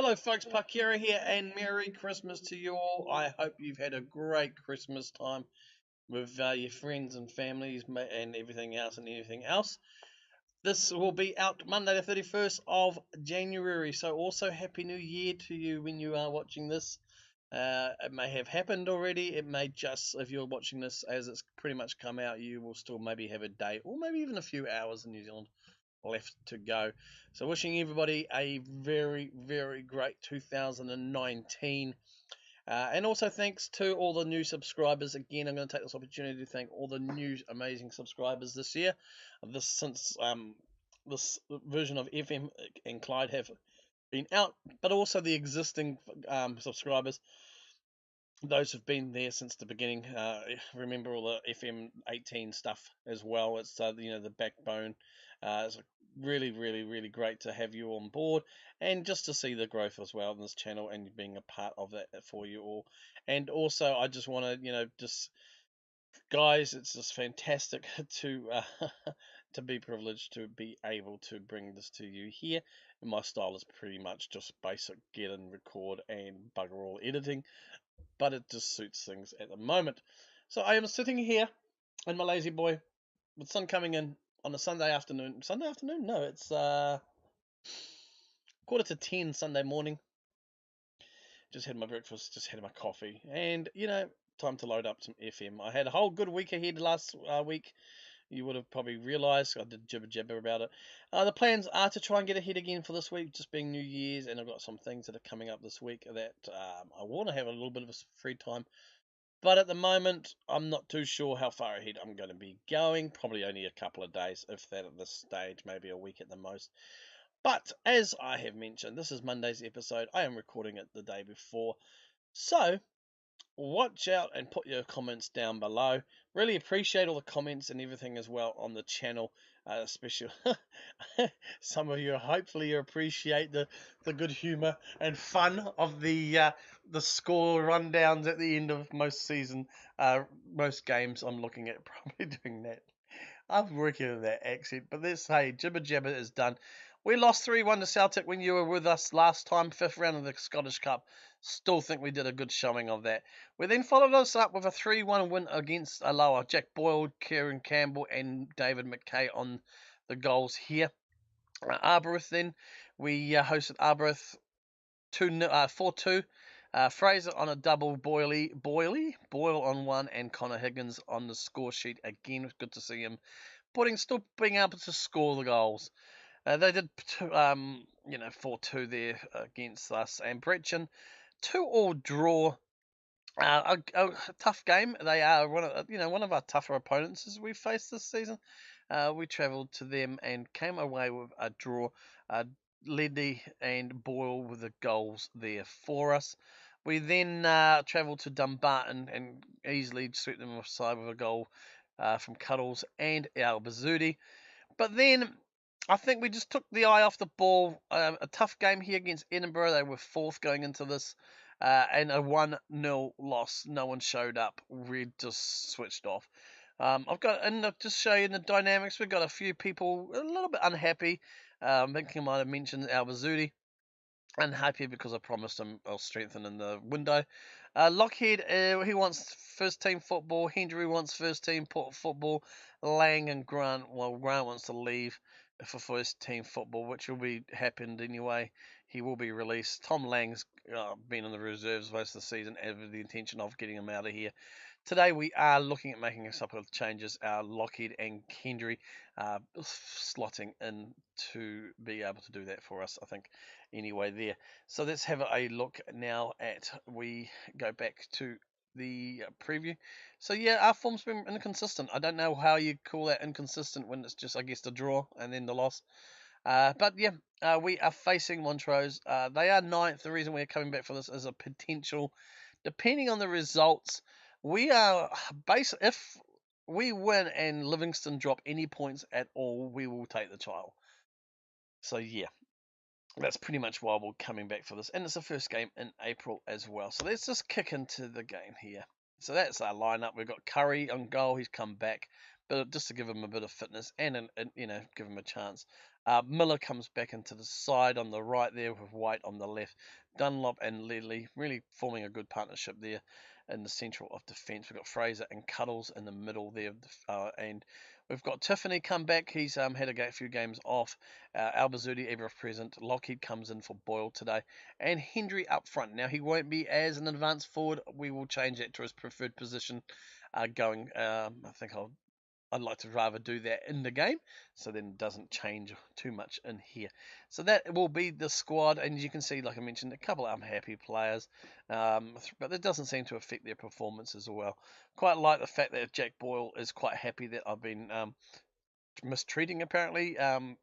Hello folks, Parkera here, and Merry Christmas to you all. I hope you've had a great Christmas time with your friends and families and everything else. This will be out Monday the 31st of January, so also Happy New Year to you when you are watching this. It may have happened already, it may just, if you're watching this as it's pretty much come out, you will still maybe have a day or maybe even a few hours in New Zealand left to go. So wishing everybody a very, very great 2019. And also thanks to all the new subscribers. Again, I'm going to take this opportunity to thank all the new amazing subscribers this year. Since this version of FM and Clyde have been out, but also the existing subscribers. Those who've been there since the beginning. Remember all the FM18 stuff as well. It's the backbone. It's really, really, really great to have you on board, and just to see the growth as well in this channel and being a part of that for you all. And also, I just want to, guys, it's just fantastic to to be privileged to be able to bring this to you here. And my style is pretty much just basic get in, record, and bugger all editing, but it just suits things at the moment. So I am sitting here in my lazy boy with sun coming in on a Sunday afternoon. Sunday afternoon? No, it's 9:45 Sunday morning. Just had my breakfast, just had my coffee, and time to load up some FM. I had a whole good week ahead last week. You would have probably realised I did jibber jabber about it. The plans are to try and get ahead again for this week, just being New Year's, and I've got some things that are coming up this week that I want to have a little bit of free time. But at the moment, I'm not too sure how far ahead I'm going to be going. Probably only a couple of days, if that at this stage, maybe a week at the most. But as I have mentioned, this is Monday's episode. I am recording it the day before. So watch out and put your comments down below. Really appreciate all the comments and everything as well on the channel, especially some of you. Hopefully you appreciate the good humor and fun of the score rundowns at the end of most games. I'm looking at probably doing that. I'm working on that accent, but hey, jibber jabber is done. We lost 3-1 to Celtic when you were with us last time, 5th round of the Scottish Cup. Still think we did a good showing of that. We then followed us up with a 3-1 win against Alloa. Jack Boyle, Kieran Campbell and David McKay on the goals here. Arbroath then, we hosted Arbroath 4-2. Fraser on a double, Boyle on one, and Connor Higgins on the score sheet again. Good to see him still being able to score the goals. They did 4-2 there against us, and Brechin 2-2 draw. A tough game. They are one of our tougher opponents as we faced this season. We travelled to them and came away with a draw. Leddy and Boyle with the goals there for us. We then travelled to Dumbarton and easily swept them aside with a goal from Cuddles and Al Bazudi. But then I think we just took the eye off the ball. A tough game here against Edinburgh. They were 4th going into this. And a 1-0 loss. No one showed up. We just switched off. Just show you the dynamics. We've got a few people a little bit unhappy. I think I might have mentioned Al Bazudi. Unhappy because I promised him I'll strengthen in the window. Lockheed, he wants first team football. Hendry wants first team football. Lang and Grant, Grant wants to leave for first team football, which will be happened anyway. He will be released. Tom Lang's been in the reserves most of the season with the intention of getting him out of here. Today we are looking at making a couple of changes. Lockheed and Hendry slotting in to be able to do that for us, I think, anyway there. So let's have a look now at, we go back to the preview. So yeah, our form's been inconsistent. I don't know how you call that inconsistent when it's just, I guess, the draw and then the loss. But yeah, we are facing Montrose. They are 9th. The reason we're coming back for this is a potential, depending on the results. We are if we win and Livingston drop any points at all, we will take the title. So yeah, that's pretty much why we're coming back for this. And it's the first game in April as well. So let's just kick into the game here. So that's our lineup. We've got Curry on goal. He's come back. but just to give him a bit of fitness and give him a chance. Miller comes back into the side on the right there with White on the left. Dunlop and Ledley really forming a good partnership there in the central of defence. We've got Fraser and Cuddles in the middle there, and we've got Tiffany come back. He's had a few games off. Albazudi ever present. Lockheed comes in for Boyle today, and Hendry up front. Now he won't be as an advanced forward. We will change that to his preferred position. I think I'd like to rather do that in the game, so then it doesn't change too much in here. So that will be the squad, and you can see, like I mentioned, a couple of unhappy players, but that doesn't seem to affect their performance as well. Quite like the fact that Jack Boyle is quite happy that I've been mistreating, apparently,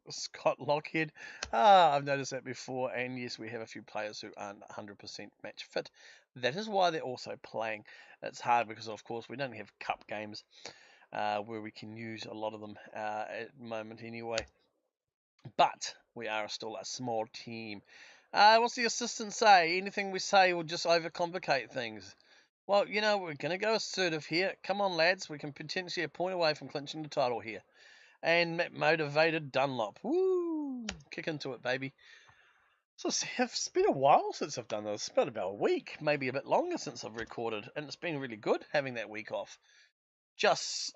Scott Lockhead. I've noticed that before, and yes, we have a few players who aren't 100% match fit. That is why they're also playing. It's hard because, of course, we don't have cup games where we can use a lot of them at the moment anyway. But we are still a small team. What's the assistant say? Anything we say will just overcomplicate things. Well, we're going to go assertive here. Come on, lads. We can potentially a point away from clinching the title here. And motivated Dunlop. Woo! Kick into it, baby. So it's been a while since I've done this. It's been about a week, maybe a bit longer since I've recorded. And it's been really good having that week off. Let's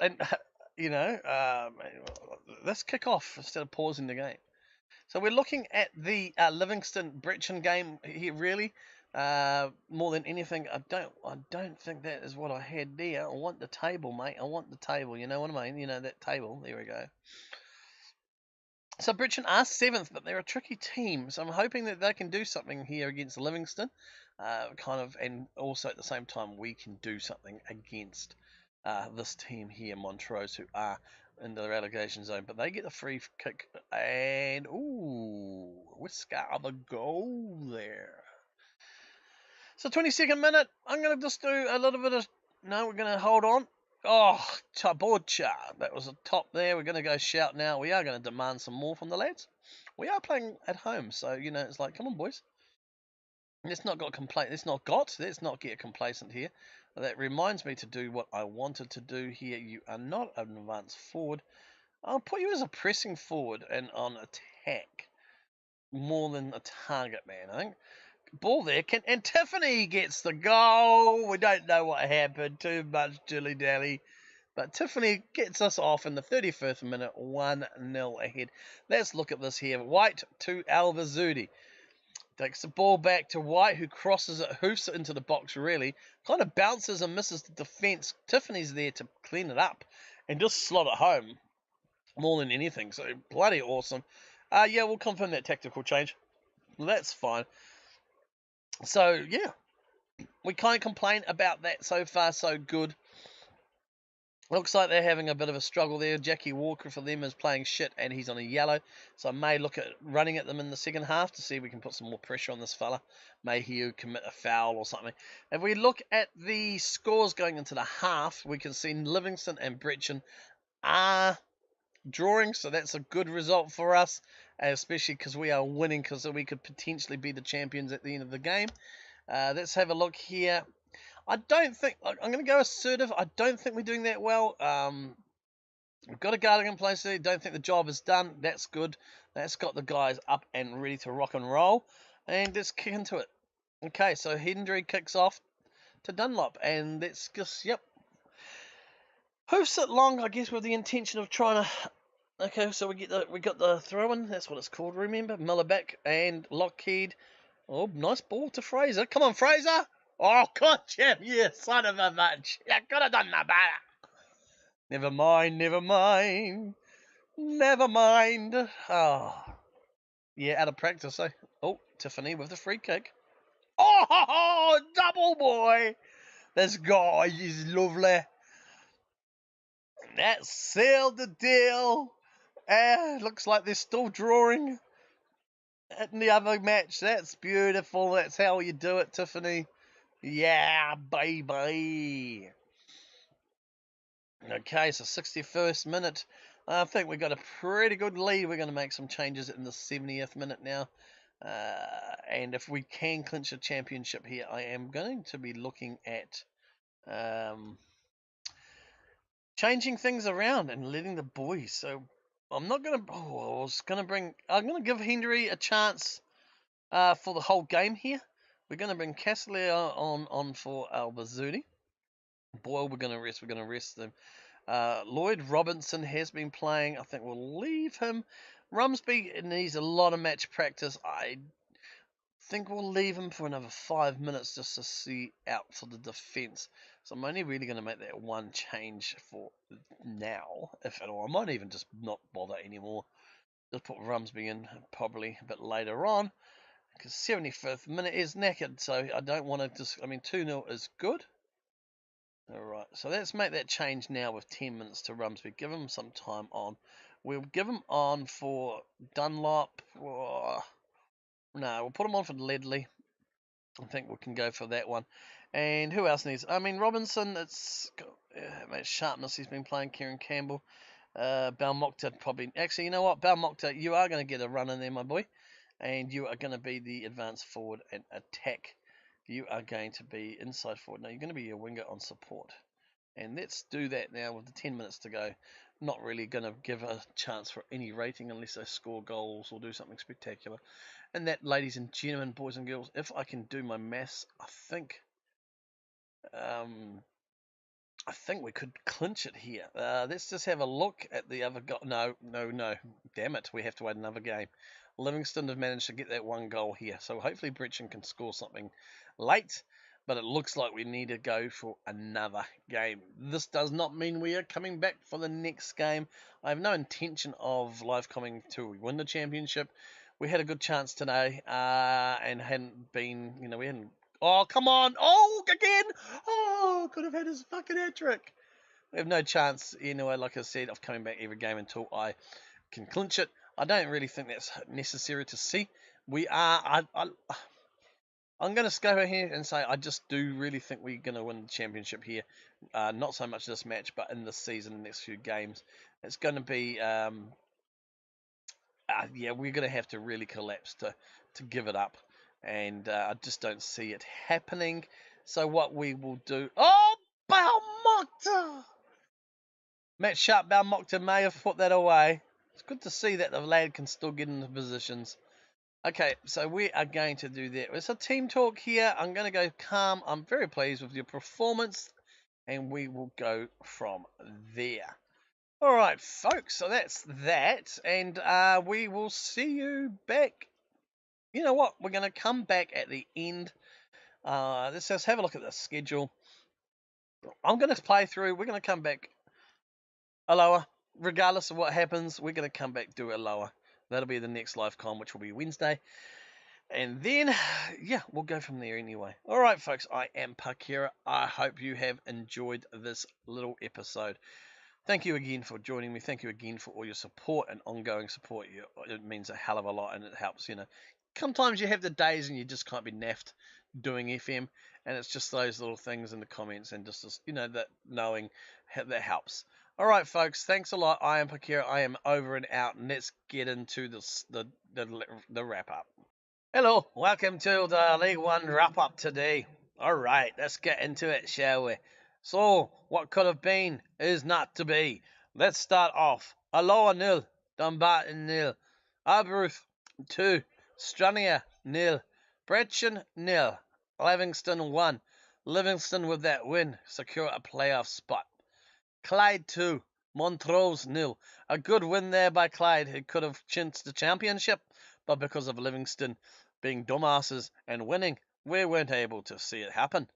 kick off instead of pausing the game. So we're looking at the Livingston-Brechin game here, really. More than anything, I don't think that is what I had there. I want the table, mate. I want the table. You know what I mean? That table. There we go. So Brechin are 7th, but they're a tricky team. So I'm hoping that they can do something here against Livingston, and also at the same time we can do something against this team here, Montrose, who are in the relegation zone. But they get a free kick, and Whisker of a goal there. So 22nd minute, I'm going to just do a little bit of... No, we're going to hold on. Oh, Tabocha. That was a top there. We're going to go shout now. We are going to demand some more from the lads. We are playing at home, so, it's like, come on, boys. Let's not get complacent here. That reminds me to do what I wanted to do here. You are not an advanced forward. I'll put you as a pressing forward and on attack more than a target man, I think. Ball there, and Tiffany gets the goal. We don't know what happened. Too much dilly-dally. But Tiffany gets us off in the 31st minute, 1-0 ahead. Let's look at this here. White to Albazudi. Takes the ball back to White, who crosses it, hoofs it into the box, really. Kind of bounces and misses the defence. Tiffany's there to clean it up and just slot it home more than anything. So, bloody awesome. Yeah, we'll confirm that tactical change. That's fine. So, yeah. We can't complain about that. So far, so good. Looks like they're having a bit of a struggle there. Jackie Walker for them is playing shit, and he's on a yellow. So I may look at running at them in the second half to see if we can put some more pressure on this fella. May he commit a foul or something. If we look at the scores going into the half, we can see Livingston and Brechin are drawing. So that's a good result for us, especially because we are winning, because we could potentially be the champions at the end of the game. Let's have a look here. I'm going to go assertive. I don't think we're doing that well. We've got a guarding in place there. Don't think the job is done. That's good. That's got the guys up and ready to rock and roll. And let's kick into it. Okay, so Hendry kicks off to Dunlop. And that's just, yep. Hoofs it long, I guess, with the intention of trying to... Okay, so we got the throw-in. That's what it's called, remember? Miller back and Lockheed. Oh, nice ball to Fraser. Come on, Fraser! Oh, God, Jim, you son of a bitch. You could have done that better. Never mind. Oh, yeah, out of practice, eh? Oh, Tiffany with the free kick. Oh, double boy. This guy is lovely. That sealed the deal. Looks like they're still drawing in the other match. That's beautiful. That's how you do it, Tiffany. Yeah, baby. Okay, so 61st minute. I think we got a pretty good lead. We're going to make some changes in the 70th minute now. And if we can clinch a championship here, I am going to be looking at changing things around and letting the boys. So I'm not gonna. Oh, I was gonna bring. I'm gonna give Henry a chance for the whole game here. We're gonna bring Castellier on for Albazzuti. Boyle, we're gonna rest. We're gonna rest them. Lloyd Robinson has been playing. I think we'll leave him. Rumsby needs a lot of match practice. I think we'll leave him for another 5 minutes just to see out for the defence. So I'm only really going to make that one change for now, if at all. I might even just not bother anymore. Just put Rumsby in probably a bit later on, because 75th minute is knackered, so I don't want to just. I mean, 2-0 is good. Alright, so let's make that change now with 10 minutes to Rumsby. Give him some time on. We'll give him on for Dunlop. Oh, no, we'll put him on for Ledley. I think we can go for that one. And who else needs? I mean, Robinson, it's mate, sharpness. He's been playing. Kieran Campbell. Balmokta probably. Actually, you know what? Balmokta, you are going to get a run in there, my boy. And you are going to be the advance forward and attack. You are going to be inside forward. No, you're going to be a winger on support. And let's do that now with the 10 minutes to go. Not really going to give a chance for any rating unless they score goals or do something spectacular. And that, ladies and gentlemen, boys and girls, if I can do my maths, I think we could clinch it here. Let's just have a look at the other goal. No. Damn it, we have to wait another game. Livingston have managed to get that one goal here. So hopefully Brechin can score something late. But it looks like we need to go for another game. This does not mean we are coming back for the next game. I have no intention of live coming till we win the championship. We had a good chance today and hadn't been, we hadn't. Oh, come on. Oh, again. Oh, could have had his fucking hat trick. We have no chance, anyway, like I said, of coming back every game until I can clinch it. I don't really think that's necessary to see. I'm going to go here and say I just do really think we're going to win the championship here. Not so much this match, but in this season, the next few games. It's going to be, yeah, we're going to have to really collapse to give it up. And I just don't see it happening. So what we will do... Oh, Balmokta! Matt Sharp, Balmokta may have put that away. It's good to see that the lad can still get into positions. Okay, so we are going to do that. It's a team talk here. I'm going to go calm. I'm very pleased with your performance. And we will go from there. All right, folks. So that's that. And we will see you back. You know what? We're going to come back at the end. Let's just have a look at the schedule. I'm going to play through. We're going to come back a lower. Regardless of what happens, we're going to come back, do a lower. That'll be the next live com, which will be Wednesday. And then, yeah, we'll go from there anyway. All right, folks, I am Parkera. I hope you have enjoyed this little episode. Thank you again for joining me. Thank you again for all your support and ongoing support. It means a hell of a lot, and it helps, Sometimes you have the days and you just can't be naffed doing FM, and it's just those little things in the comments and just, that knowing that helps. All right, folks, thanks a lot. I am Parkera. I am over and out, and let's get into the wrap-up. Hello, welcome to the League One wrap-up today. All right, let's get into it, shall we? So, what could have been is not to be. Let's start off. Alloa 0, Dumbarton 0, Arbroath 2, Stranraer 0, Brechin 0, Livingston 1. Livingston with that win secure a playoff spot. Clyde 2, Montrose 0. A good win there by Clyde, who could have cinched the championship, but because of Livingston being dumbasses and winning, we weren't able to see it happen.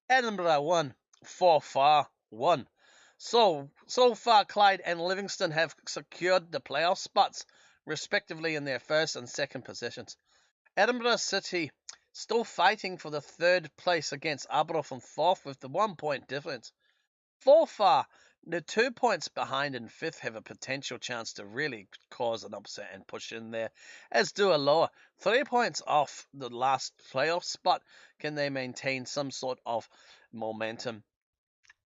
Edinburgh 1, Forfar 1. So far, Clyde and Livingston have secured the playoff spots, respectively, in their first and second positions. Edinburgh City still fighting for the third place against Arbroath and fourth with the 1 point difference. Forfar, the 2 points behind in fifth, have a potential chance to really cause an upset and push in there, as do Alloa. 3 points off the last playoff spot. Can they maintain some sort of momentum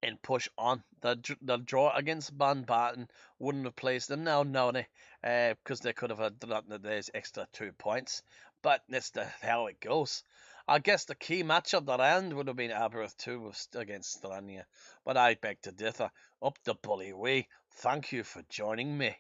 and push on? The draw against Dumbarton wouldn't have pleased them. No, because they could have done those extra 2 points. But that's how it goes. I guess the key match of the round would have been Aberystwyth 2 against Stirlania, but I beg to differ. Up the bully way. Thank you for joining me.